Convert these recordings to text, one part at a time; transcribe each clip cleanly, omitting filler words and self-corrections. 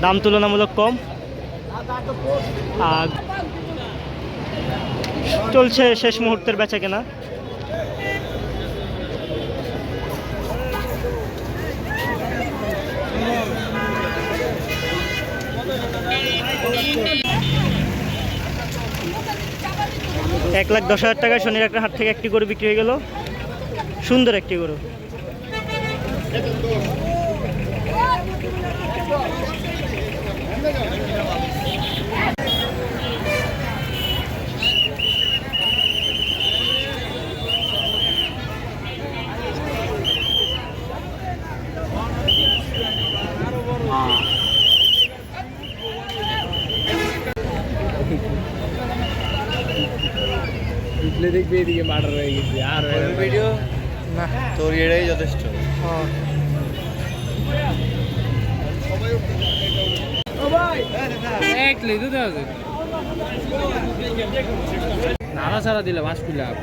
দাম তুলনামূলক কম। আর চলছে শেষ মুহূর্তের বেচা কেনা। $1,10,000 টাকায় শনির একটা হাট থেকে একটি গরু বিক্রি হয়ে গেল। সুন্দর একটি গরু। দেখবে এদিকে মার্ডার হয়ে গেছে আর ভিডিও না তোর এটাই যথেষ্ট। নাড়া ছাড়া দিলে মাছ পিলাম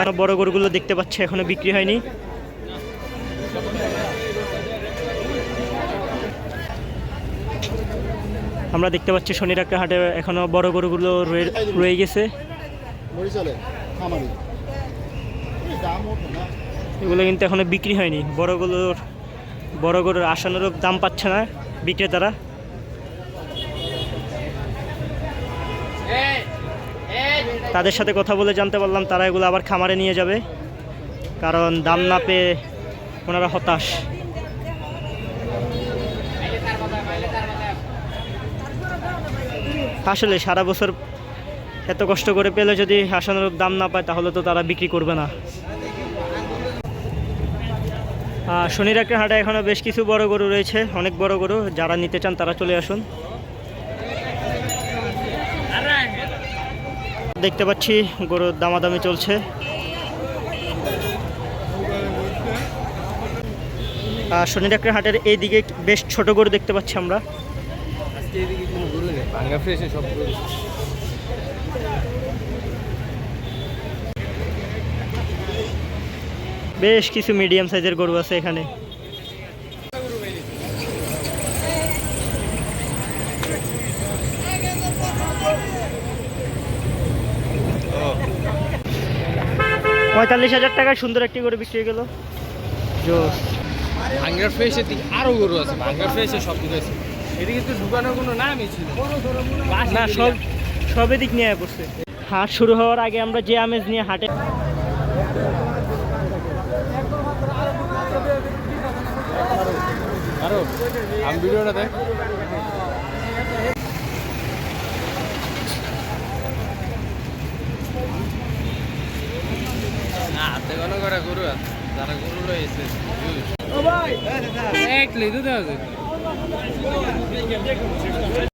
আর বড় গরুগুলো দেখতে পাচ্ছি এখনো বিক্রি হয়নি। আমরা দেখতে পাচ্ছি শনির একটা হাটে এখনো বড় গরুগুলো রয়ে গেছে। এগুলো কিন্তু এখনো বিক্রি হয়নি। বড় গরুর আশানুরূপ দাম পাচ্ছে না বিক্রেতারা। তাদের সাথে কথা বলে জানতে পারলাম তারা এগুলো আবার খামারে নিয়ে যাবে, কারণ দাম না পেয়ে ওনারা হতাশ। আসলে সারা বছর এত কষ্ট করে পেলে যদি আশানুরূপ দাম না পায় তাহলে তো তারা বিক্রি করবে না। শনির একটা হাটে এখনও বেশ কিছু বড় গরু রয়েছে, অনেক বড় গরু। যারা নিতে চান তারা চলে আসুন। দেখতে পাচ্ছি গরুর দামাদামি চলছে। শনির একটা হাটের এই দিকে বেশ ছোট গরু দেখতে পাচ্ছি আমরা। বেশ কিছু মিডিয়াম সাইজের গরু আছে এখানে। $45,000 টাকায় সুন্দর একটি গরু বিক্রি হয়ে গেল। ভাঙ্গার ফ্রেশে আরো গরু আছে, ভাঙ্গার ফ্রেশে সব কিছু আছে। এদিকে তো ঢুকানোর কোনো নামই ছিল না, সব এদিক নিয়ে পড়ছে। হাট শুরু হওয়ার আগে আমরা যে আমেজ নিয়ে হাটে আরো আমি ভিডিওটা দেখ। না হাতে কোনো করে গরু আছে, যারা গরু রয়েছে এক লিদু দেওয়া